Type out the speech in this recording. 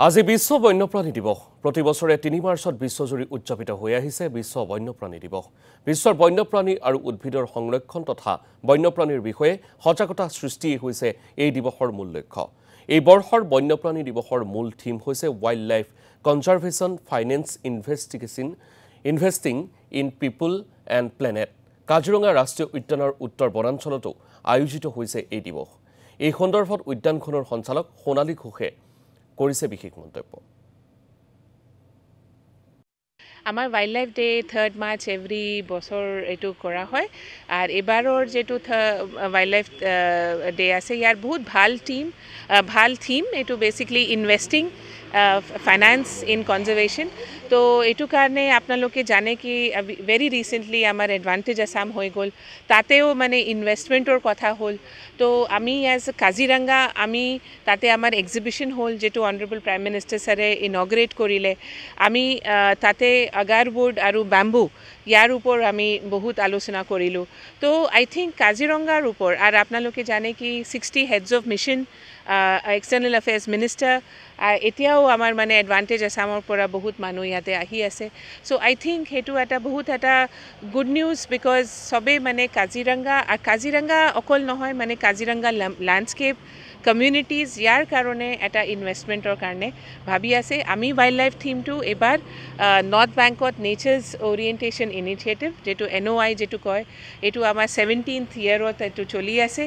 আজি বিশ্ব বন্যপ্ৰাণী দিৱস প্ৰতি বছৰে ৩ মাৰ্চত বিশ্বজুৰি উদযাপিত হৈ আহিছে বিশ্ব বন্যপ্ৰাণী দিৱস বিশ্বৰ বন্যপ্ৰাণী আৰু উদ্ভিদৰ সংৰক্ষণ তথা বন্যপ্ৰাণীৰ বিষয়ে সজাগতা সৃষ্টি হৈছে এই দিৱসৰ মূল লক্ষ্য এই বৰ্ষৰ বন্যপ্ৰাণী দিৱসৰ মূল থিম হৈছে wild life conservation finance investing in people and planet Kaziranga ৰাষ্ট্ৰীয় উদ্যানৰ উত্তৰ বনাঞ্চলতো আয়োজিত হৈছে এই দিৱস এই সন্দৰ্ভত উদ্যানখনৰ সঞ্চালক সোণালী ঘোষে কৰিছে বিশেষ মন্তব্য আমাৰ wild life day 3rd March every বছৰ এটো কৰা হয় আৰ এবাৰৰ যেটো ওয়াইল্ড লাইফ ডে আছে ইয়াৰ বহুত ভাল থিম এটো basically investing finance in conservation তো এটো কারণে আপোনালোকে জানে কি ভেরি রিসেন্টলি আমার এডভান্টেজ আসাম হৈ গল তাতেও মানে ইনভেস্টমেন্টৰ কথা হল তো আমি এজ কাজিৰঙা আমি তাতে আমাৰ এক্সিবিশন হল যেটো অনাৰেবল প্ৰাইম মিনিষ্টাৰ ছাৰে ইনগ্ৰেট কৰিলে আমি তাতে আগাৰবুড আৰু ব্যাম্বু ইয়াৰ ওপৰ আমি বহুত আলোচনা কৰিলো তো আই থিংক কাজিৰঙাৰ ওপৰ আৰ আপোনালোকে জানে কি 60 হেডস অফ মিশন এক্সটাৰ্নাল এফেয়াৰ্স মিনিষ্টাৰ এতিয়াও আমাৰ মানে এডভান্টেজ আসামৰ পৰা বহুত মানুহ ইয়াতে আহি আছে সো আই থিংক হেতু এটা বহুত এটা গুড নিউজ বিকজ সবে মানে কাজিৰঙা অকল নহয় মানে কাজিৰঙা ল্যান্ডস্কেপ কমিউনিটিজ ইয়াৰ কাৰণে এটা ইনভেষ্টমেন্টৰ কাৰণে ভাবি আছে আমি ওয়াইল্ড লাইফ থিমটো এবাৰ নৰ্থ বেংকত নেচাৰ্স ওৰিয়েণ্টেশ্যন ইনিচিয়েটিভ যেটো NOI যেটো কয় এটো আমাৰ 17th ইয়াৰত এটো চলি আছে